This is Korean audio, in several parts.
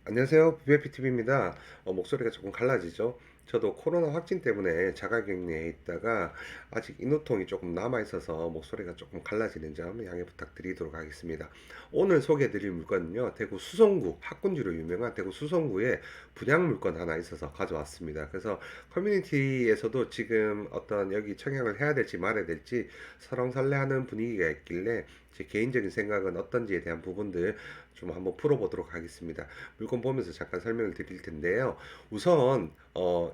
안녕하세요. BFTV입니다. 목소리가 조금 갈라지죠? 저도 코로나 확진 때문에 자가격리에 있다가 아직 인후통이 조금 남아있어서 목소리가 조금 갈라지는 점 양해 부탁드리도록 하겠습니다. 오늘 소개해드릴 물건은요, 대구 수성구, 학군지로 유명한 대구 수성구에 분양 물건 하나 있어서 가져왔습니다. 그래서 커뮤니티에서도 지금 어떤 여기 청약을 해야 될지 말아야 될지 설왕설래하는 분위기가 있길래 제 개인적인 생각은 어떤지에 대한 부분들 좀 한번 풀어보도록 하겠습니다. 물건 보면서 잠깐 설명을 드릴 텐데요. 우선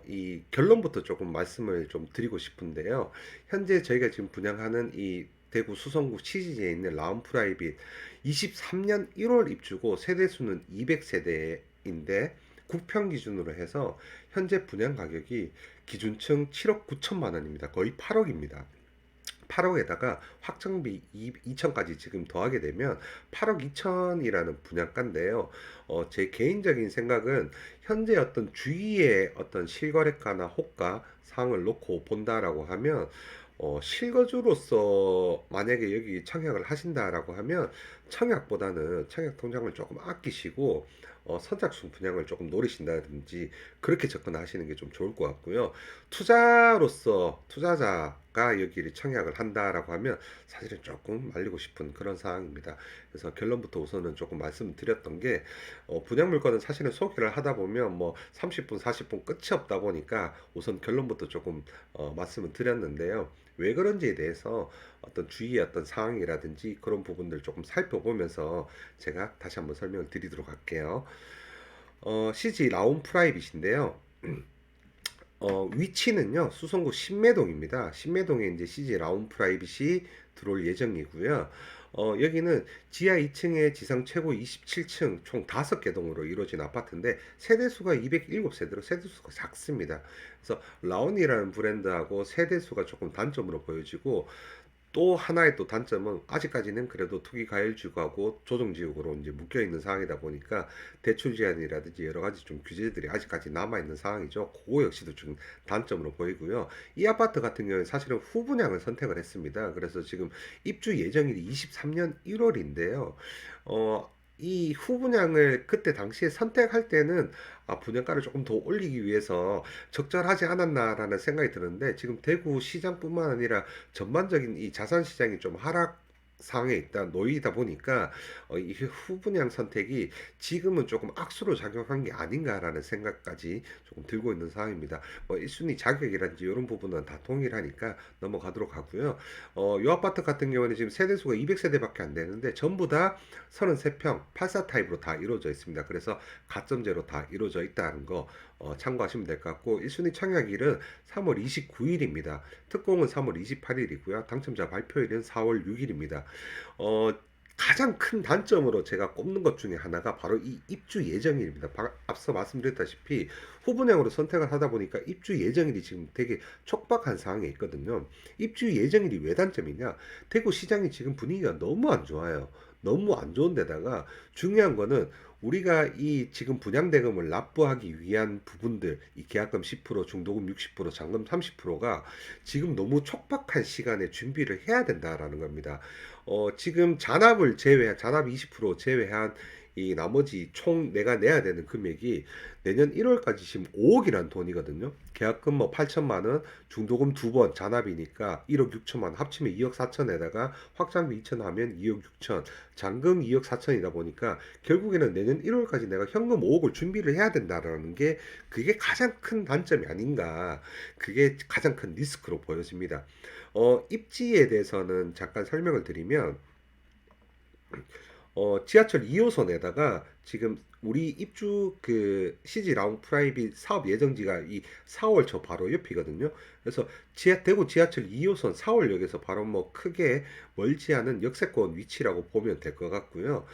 이 결론부터 조금 말씀을 좀 드리고 싶은데요. 현재 저희가 지금 분양하는 이 대구 수성구 시지에 있는 라운 프라이빗 23년 1월 입주고 세대수는 200세대인데 국평 기준으로 해서 현재 분양 가격이 기준층 7억 9천만 원입니다. 거의 8억입니다. 8억에다가 확정비 2천까지 지금 더하게 되면 8억 2천이라는 분양가인데요. 제 개인적인 생각은 현재 어떤 주위의 어떤 실거래가나 호가 상을 놓고 본다라고 하면 실거주로서 만약에 여기 청약을 하신다라고 하면 청약보다는 청약 통장을 조금 아끼시고 선착순 분양을 조금 노리신다든지 그렇게 접근하시는 게 좀 좋을 것 같고요. 투자로서 투자자가 여기를 청약을 한다라고 하면 사실은 조금 말리고 싶은 그런 상황입니다. 그래서 결론부터 우선은 조금 말씀드렸던 게 분양 물건은 사실은 소개를 하다 보면 뭐 30분, 40분 끝이 없다 보니까 우선 결론부터 조금 말씀을 드렸는데요. 왜 그런지에 대해서 어떤 주위의 어떤 상황이라든지 그런 부분들 조금 살펴보면서 제가 다시 한번 설명을 드리도록 할게요. CG 라운 프라이빗인데요. 위치는요, 수성구 신매동입니다. 신매동에 이제 CG 라운 프라이빗이 들어올 예정이고요. 여기는 지하 2층에 지상 최고 27층 총 5개 동으로 이루어진 아파트인데 세대수가 207세대로 세대수가 작습니다. 그래서 라운이라는 브랜드하고 세대수가 조금 단점으로 보여지고 또 하나의 또 단점은 아직까지는 그래도 투기 과열지구하고 조정지역으로 이제 묶여 있는 상황이다 보니까 대출 제한이라든지 여러 가지 좀 규제들이 아직까지 남아 있는 상황이죠. 그거 역시도 좀 단점으로 보이고요. 이 아파트 같은 경우에 사실은 후분양을 선택을 했습니다. 그래서 지금 입주 예정일이 23년 1월인데요. 이 후분양을 그때 당시에 선택할 때는 분양가를 조금 더 올리기 위해서 적절하지 않았나라는 생각이 드는데 지금 대구 시장뿐만 아니라 전반적인 이 자산 시장이 좀 하락 상황에 있다 놓이다 보니까 이 후분양 선택이 지금은 조금 악수로 작용한 게 아닌가라는 생각까지 조금 들고 있는 상황입니다. 1순위 자격이라든지 이런 부분은 다 동일하니까 넘어가도록 하고요. 이 아파트 같은 경우는 지금 세대수가 200세대밖에 안 되는데 전부 다 33평 84 타입으로 다 이루어져 있습니다. 그래서 가점제로 다 이루어져 있다는 거 참고하시면 될 것 같고 1순위 청약일은 3월 29일입니다. 특공은 3월 28일이고요. 당첨자 발표일은 4월 6일입니다. 어, 가장 큰 단점으로 제가 꼽는 것 중에 하나가 바로 이 입주 예정일입니다. 앞서 말씀드렸다시피 후분양으로 선택을 하다 보니까 입주 예정일이 지금 되게 촉박한 상황에 있거든요. 입주 예정일이 왜 단점이냐? 대구 시장이 지금 분위기가 너무 안 좋아요. 너무 안 좋은 데다가 중요한 거는 우리가 이 지금 분양대금을 납부하기 위한 부분들, 이 계약금 10%, 중도금 60%, 잔금 30%가 지금 너무 촉박한 시간에 준비를 해야 된다라는 겁니다. 지금 잔압 20% 제외한 이 나머지 총 내가 내야 되는 금액이 내년 1월까지 지금 5억이란 돈이거든요. 계약금 뭐 8천만 원, 중도금 두 번 잔압이니까 1억 6천만 원 합치면 2억 4천에다가 확장비 2천 하면 2억 6천, 잔금 2억 4천이다 보니까 결국에는 내년 1월까지 내가 현금 5억을 준비를 해야 된다라는 게 그게 가장 큰 단점이 아닌가. 그게 가장 큰 리스크로 보여집니다. 입지에 대해서는 잠깐 설명을 드리면 지하철 2호선에다가 지금 우리 입주 그 CG 라운 프라이빗 사업 예정지가 이 4월 저 바로 옆이거든요. 그래서 대구 지하철 2호선 4월역에서 바로 뭐 크게 멀지 않은 역세권 위치라고 보면 될 것 같고요.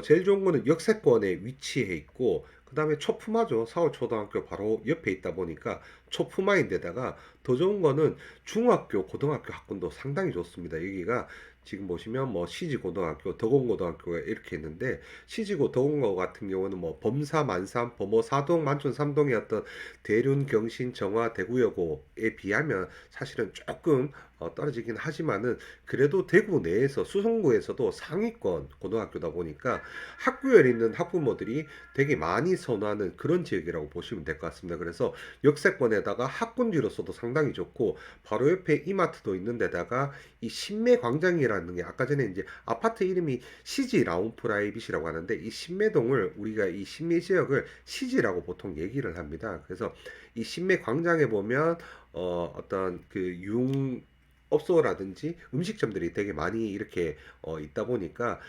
제일 좋은 거는 역세권에 위치해 있고 그다음에 초품화죠. 4월 초등학교 바로 옆에 있다 보니까 초품화인데다가 더 좋은 거는 중학교, 고등학교 학군도 상당히 좋습니다. 여기가 지금 보시면 뭐 시지고등학교, 덕원고등학교가 이렇게 있는데 시지고 덕원고 같은 경우는 뭐 범사, 만삼, 범호, 사동, 만촌, 삼동의 어떤 대륜, 경신, 정화, 대구여고에 비하면 사실은 조금 떨어지긴 하지만은 그래도 대구 내에서 수성구에서도 상위권 고등학교다 보니까 학구열이 있는 학부모들이 되게 많이 선호하는 그런 지역이라고 보시면 될 것 같습니다. 그래서 역세권에다가 학군지로서도 상당히 좋고 바로 옆에 이마트도 있는 데다가 이 신매광장이라는 게 아까 전에 이제 아파트 이름이 CG 라운프라이빗이라고 하는데 이 신매동을 우리가 이 신매 지역을 CG라고 보통 얘기를 합니다. 그래서 이 신매광장에 보면 어떤 그 업소라든지 음식점들이 되게 많이 이렇게 있다 보니까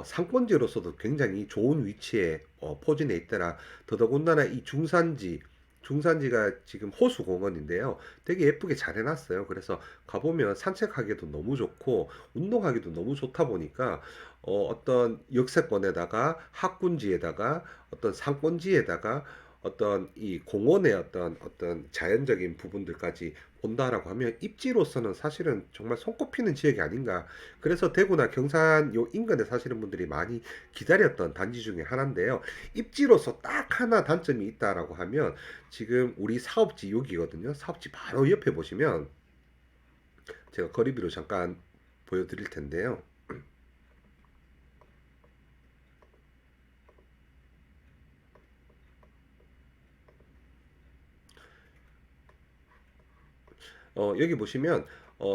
상권지로서도 굉장히 좋은 위치에 포진해 있더라. 더더군다나 이 중산지가 지금 호수공원인데요. 되게 예쁘게 잘 해놨어요. 그래서 가보면 산책하기도 너무 좋고 운동하기도 너무 좋다 보니까 어떤 역세권에다가 학군지에다가 어떤 상권지에다가 어떤 이 공원의 어떤 자연적인 부분들까지 본다라고 하면 입지로서는 사실은 정말 손꼽히는 지역이 아닌가. 그래서 대구나 경산 요 인근에 사시는 분들이 많이 기다렸던 단지 중에 하나인데요. 입지로서 딱 하나 단점이 있다라고 하면 지금 우리 사업지 여기거든요. 사업지 바로 옆에 보시면 제가 거리비로 잠깐 보여드릴 텐데요. 여기 보시면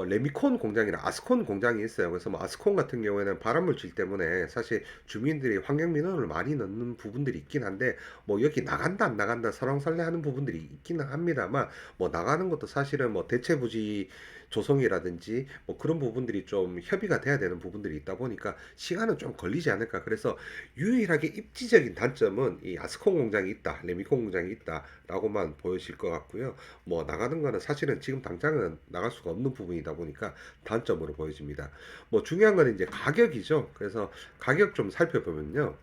레미콘 공장이나 아스콘 공장이 있어요. 그래서 뭐 아스콘 같은 경우에는 발암물질 때문에 사실 주민들이 환경 민원을 많이 넣는 부분들이 있긴 한데 뭐 여기 나간다 안 나간다 설왕설래 하는 부분들이 있기는 합니다만 뭐 나가는 것도 사실은 뭐 대체부지 조성이라든지 뭐 그런 부분들이 좀 협의가 돼야 되는 부분들이 있다 보니까 시간은 좀 걸리지 않을까. 그래서 유일하게 입지적인 단점은 이 아스콘 공장이 있다, 레미콘 공장이 있다라고만 보여질 것 같고요. 뭐 나가는 거는 사실은 지금 당장은 나갈 수가 없는 부분이다 보니까 단점으로 보여집니다. 뭐 중요한 거는 이제 가격이죠. 그래서 가격 좀 살펴보면요.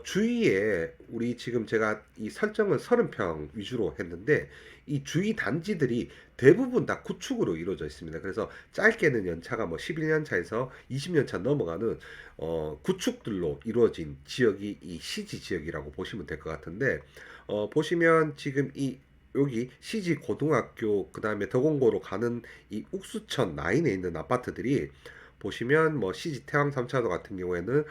주위에 우리 지금 제가 이 설정은 30평 위주로 했는데 이 주위 단지들이 대부분 다 구축으로 이루어져 있습니다. 그래서 짧게는 연차가 뭐 11년 차에서 20년 차 넘어가는 구축들로 이루어진 지역이 이 CG 지역이라고 보시면 될 것 같은데 보시면 지금 이 여기 CG 고등학교 그다음에 더공고로 가는 이 옥수천 라인에 있는 아파트들이 보시면 뭐 CG 태왕 3차도 같은 경우에는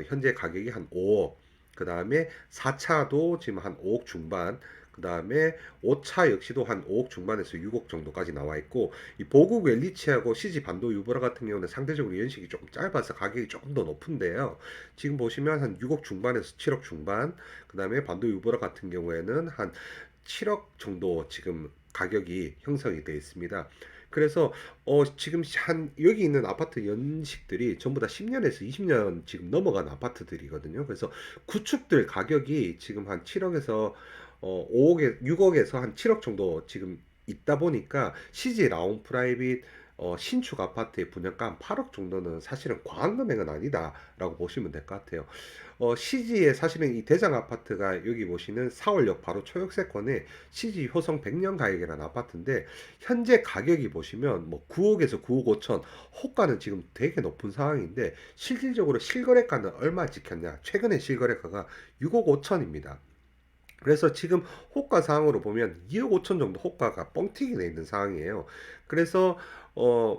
현재 가격이 한 5억, 그 다음에 4차도 지금 한 5억 중반, 그 다음에 5차 역시도 한 5억 중반에서 6억 정도까지 나와 있고, 이 보국 웰리치하고 CG 반도 유보라 같은 경우는 상대적으로 연식이 조금 짧아서 가격이 조금 더 높은데요. 지금 보시면 한 6억 중반에서 7억 중반, 그 다음에 반도 유보라 같은 경우에는 한 7억 정도 지금 가격이 형성이 되어 있습니다. 그래서 지금 한 여기 있는 아파트 연식들이 전부 다 10년에서 20년 지금 넘어간 아파트들이거든요. 그래서 구축들 가격이 지금 한 7억에서 5억에 6억에서 한 7억 정도 지금 있다 보니까 CG 라운 프라이빗 신축 아파트의 분양가 한 8억 정도는 사실은 과한 금액은 아니다라고 보시면 될 것 같아요. CG에 사실은 이 대장 아파트가 여기 보시는 사월역 바로 초역세권에 CG 효성 100년 가액이라는 아파트인데 현재 가격이 보시면 뭐 9억에서 9억 5천, 호가는 지금 되게 높은 상황인데 실질적으로 실거래가는 얼마 찍혔냐? 최근에 실거래가가 6억 5천입니다. 그래서 지금 호가 상황으로 보면 2억 5천 정도 호가가 뻥튀기 돼 있는 상황이에요. 그래서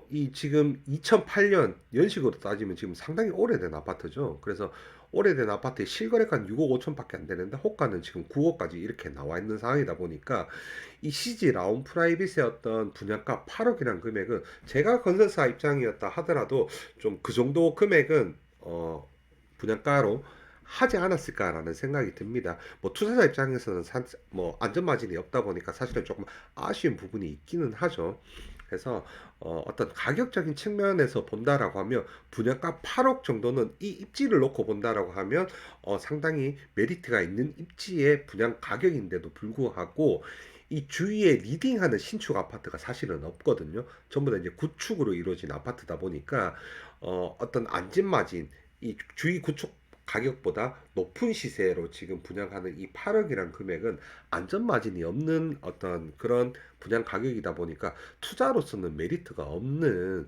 이 지금 2008년 연식으로 따지면 지금 상당히 오래된 아파트죠. 그래서 오래된 아파트의 실거래가는 6억 5천밖에 안 되는데 호가는 지금 9억까지 이렇게 나와 있는 상황이다 보니까 이 CG 라운 프라이빗의 어떤 분양가 8억이라는 금액은 제가 건설사 입장이었다 하더라도 좀 그 정도 금액은 분양가로 하지 않았을까라는 생각이 듭니다. 뭐 투자자 입장에서는 뭐 안전 마진이 없다 보니까 사실은 조금 아쉬운 부분이 있기는 하죠. 그래서 떤 가격적인 측면에서 본다라고 하면 분양가 8억 정도는 이 입지를 놓고 본다라고 하면 상당히 메리트가 있는 입지의 분양 가격인데도 불구하고 이 주위에 리딩하는 신축 아파트가 사실은 없거든요. 전부 다 이제 구축으로 이루어진 아파트다 보니까 어떤 안전 마진 이 주위 구축 가격보다 높은 시세로 지금 분양하는 이 8억이란 금액은 안전 마진이 없는 어떤 그런 분양 가격이다 보니까 투자로서는 메리트가 없는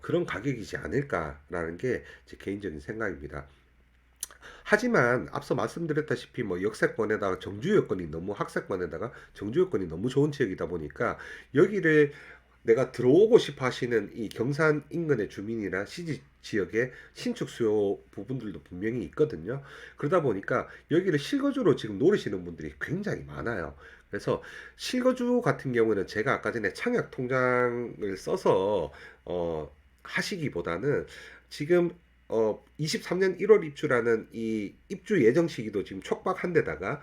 그런 가격이지 않을까라는 게 제 개인적인 생각입니다. 하지만 앞서 말씀드렸다시피 뭐 역세권에다가 정주 여건이 너무 학세권에다가 정주 여건이 너무 좋은 지역이다 보니까 여기를 내가 들어오고 싶어 하시는 이 경산 인근의 주민이나 시지 지역의 신축 수요 부분들도 분명히 있거든요. 그러다 보니까 여기를 실거주로 지금 노리시는 분들이 굉장히 많아요. 그래서 실거주 같은 경우는 제가 아까 전에 청약 통장을 써서 하시기보다는 지금 23년 1월 입주라는 이 입주 예정 시기도 지금 촉박한 데다가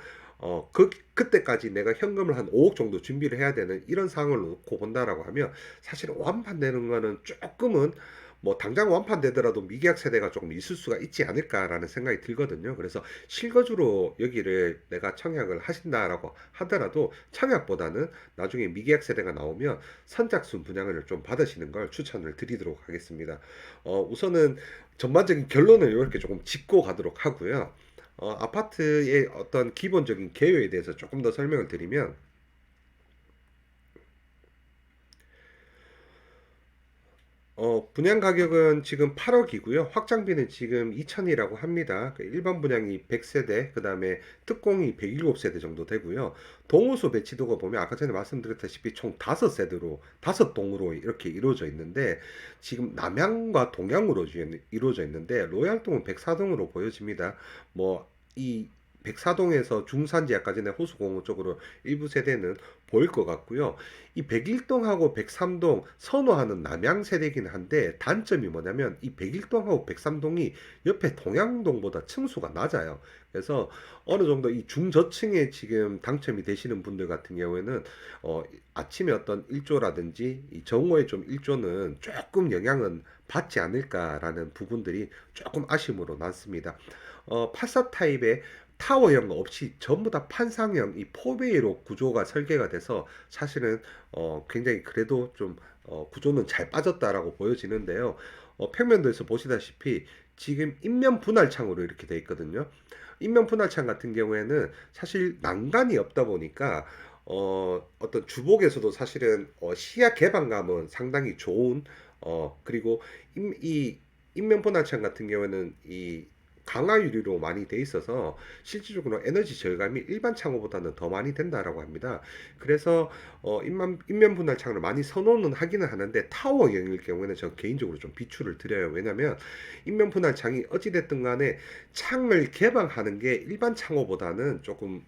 그때까지 내가 현금을 한 5억 정도 준비를 해야 되는 이런 상황을 놓고 본다라고 하면 사실은 완판되는 거는 조금은 뭐 당장 완판되더라도 미계약 세대가 조금 있을 수가 있지 않을까라는 생각이 들거든요. 그래서 실거주로 여기를 내가 청약을 하신다라고 하더라도 청약보다는 나중에 미계약 세대가 나오면 선착순 분양을 좀 받으시는 걸 추천을 드리도록 하겠습니다. 우선은 전반적인 결론을 이렇게 조금 짚고 가도록 하고요. 아파트의 어떤 기본적인 개요에 대해서 조금 더 설명을 드리면, 분양 가격은 지금 8억이고요. 확장비는 지금 2천이라고 합니다. 그 일반 분양이 100세대, 그 다음에 특공이 107세대 정도 되고요. 동호수 배치도가 보면 아까 전에 말씀드렸다시피 총 5세대로, 5동으로 이렇게 이루어져 있는데, 지금 남향과 동향으로 이루어져 있는데, 로얄동은 104동으로 보여집니다. 이 104동에서 중산지 아까 전에 호수공원 쪽으로 일부 세대는 보일 것 같고요. 이 101동하고 103동 선호하는 남양 세대이긴 한데 단점이 뭐냐면 이 101동하고 103동이 옆에 동양동보다 층수가 낮아요. 그래서 어느 정도 이 중저층에 지금 당첨이 되시는 분들 같은 경우에는 아침에 어떤 일조라든지 이 정오에 좀 일조는 조금 영향은 받지 않을까라는 부분들이 조금 아쉬움으로 남습니다. 84 타입의 타워형 없이 전부 다 판상형 이 포베이로 구조가 설계가 돼서 사실은 굉장히 그래도 좀 구조는 잘 빠졌다라고 보여지는데요. 평면도에서 보시다시피 지금 인면 분할창으로 이렇게 돼 있거든요. 인면 분할창 같은 경우에는 사실 난간이 없다 보니까 어떤 주복에서도 사실은 시야 개방감은 상당히 좋은 그리고 이 인면 분할창 같은 경우에는 이 강화 유리로 많이 돼 있어서 실질적으로 에너지 절감이 일반 창호보다는 더 많이 된다라고 합니다. 그래서 인면 분할 창을 많이 선호는 하기는 하는데 타워형일 경우에는 저 개인적으로 좀 비추를 드려요. 왜냐면 인면 분할 창이 어찌됐든 간에 창을 개방하는 게 일반 창호보다는 조금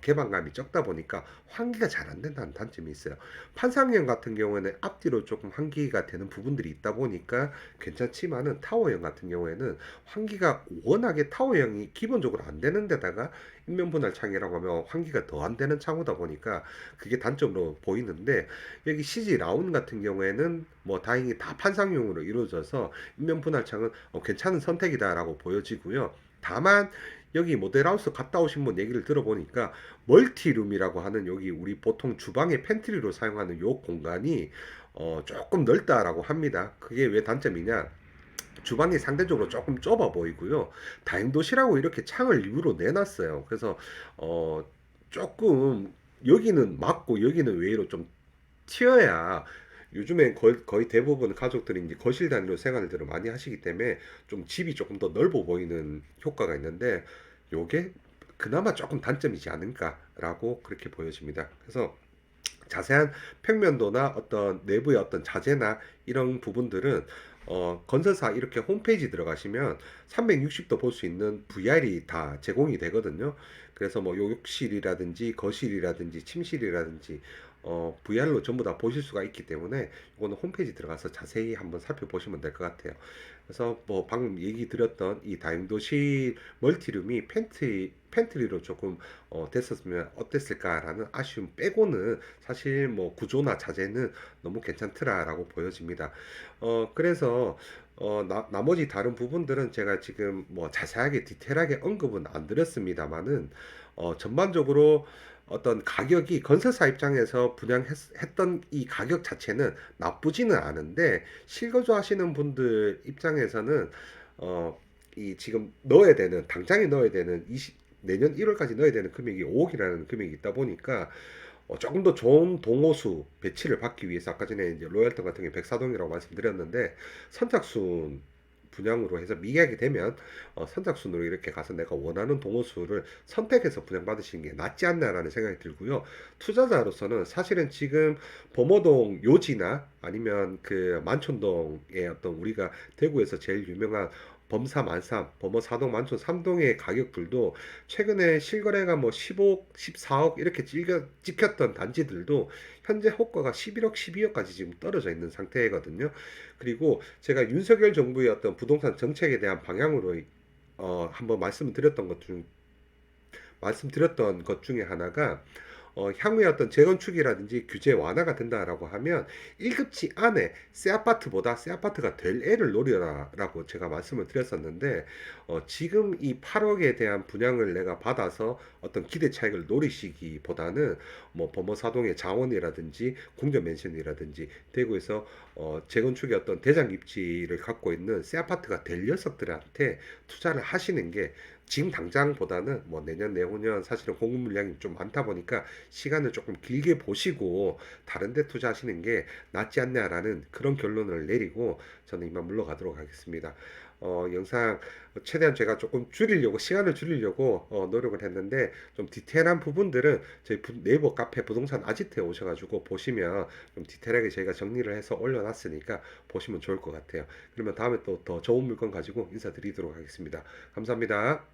개방감이 적다 보니까 환기가 잘 안 된다는 단점이 있어요. 판상형 같은 경우에는 앞뒤로 조금 환기가 되는 부분들이 있다 보니까 괜찮지만은 타워형 같은 경우에는 환기가 워낙에 타워형이 기본적으로 안 되는 데다가 인면분할 창이라고 하면 환기가 더 안 되는 창호다 보니까 그게 단점으로 보이는데 여기 CG 라운 같은 경우에는 뭐 다행히 다 판상용으로 이루어져서 인면분할 창은 괜찮은 선택이다라고 보여지고요. 다만 여기 모델하우스 갔다 오신 분 얘기를 들어보니까 멀티룸이라고 하는 여기 우리 보통 주방의 팬트리로 사용하는 요 공간이 조금 넓다라고 합니다. 그게 왜 단점이냐? 주방이 상대적으로 조금 좁아 보이고요. 다용도실하고 이렇게 창을 일부러 내놨어요. 그래서 조금 여기는 맞고 여기는 외로 좀 튀어야 요즘엔 거의 대부분 가족들이 이제 거실 단위로 생활들을 많이 하시기 때문에 좀 집이 조금 더 넓어 보이는 효과가 있는데 요게 그나마 조금 단점이지 않을까라고 그렇게 보여집니다. 그래서 자세한 평면도나 어떤 내부의 어떤 자재나 이런 부분들은 건설사 이렇게 홈페이지 들어가시면 360도 볼 수 있는 VR이 다 제공이 되거든요. 그래서 뭐 욕실이라든지 거실이라든지 침실이라든지 VR로 전부 다 보실 수가 있기 때문에 이거는 홈페이지 들어가서 자세히 한번 살펴보시면 될 것 같아요. 그래서 뭐 방금 얘기 드렸던 이 다용도실 멀티룸이 팬트리로 조금 됐었으면 어땠을까라는 아쉬움 빼고는 사실 뭐 구조나 자재는 너무 괜찮더라라고 보여집니다. 그래서 나머지 다른 부분들은 제가 지금 뭐 자세하게 디테일하게 언급은 안 드렸습니다만은 전반적으로 어떤 가격이 건설사 입장에서 분양했던 이 가격 자체는 나쁘지는 않은데 실거주 하시는 분들 입장에서는 이 지금 넣어야 되는 당장에 넣어야 되는 내년 1월까지 넣어야 되는 금액이 5억이라는 금액이 있다 보니까 조금 더 좋은 동호수 배치를 받기 위해서 아까 전에 이제 로얄ton 같은 게 104동이라고 말씀드렸는데 선착순 분양으로 해서 미계약이 되면 선착순으로 이렇게 가서 내가 원하는 동호수를 선택해서 분양받으시는 게 낫지 않나라는 생각이 들고요. 투자자로서는 사실은 지금 범어동 요지나 아니면 그 만촌동의 어떤 우리가 대구에서 제일 유명한 범사 만삼, 범어 사동 만촌 3동의 가격들도 최근에 실거래가 뭐 15억, 14억 이렇게 찍혔던 단지들도 현재 호가가 11억, 12억까지 지금 떨어져 있는 상태거든요. 그리고 제가 윤석열 정부의 어떤 부동산 정책에 대한 방향으로 한번 말씀드렸던 것 중에 하나가 향후에 어떤 재건축이라든지 규제 완화가 된다라고 하면 1급지 안에 새 아파트보다 새 아파트가 될 애를 노려라라고 제가 말씀을 드렸었는데 지금 이 8억에 대한 분양을 내가 받아서 어떤 기대 차익을 노리시기보다는 뭐 범어사동의 장원이라든지 궁전맨션이라든지 대구에서 재건축의 어떤 대장 입지를 갖고 있는 새 아파트가 될 녀석들한테 투자를 하시는 게 지금 당장보다는 뭐 내년, 내후년 사실은 공급 물량이 좀 많다 보니까 시간을 조금 길게 보시고 다른 데 투자하시는 게 낫지 않냐라는 그런 결론을 내리고 저는 이만 물러가도록 하겠습니다. 영상 최대한 제가 조금 줄이려고 시간을 줄이려고 노력을 했는데 좀 디테일한 부분들은 저희 네이버 카페 부동산 아지트에 오셔가지고 보시면 좀 디테일하게 저희가 정리를 해서 올려놨으니까 보시면 좋을 것 같아요. 그러면 다음에 또 더 좋은 물건 가지고 인사드리도록 하겠습니다. 감사합니다.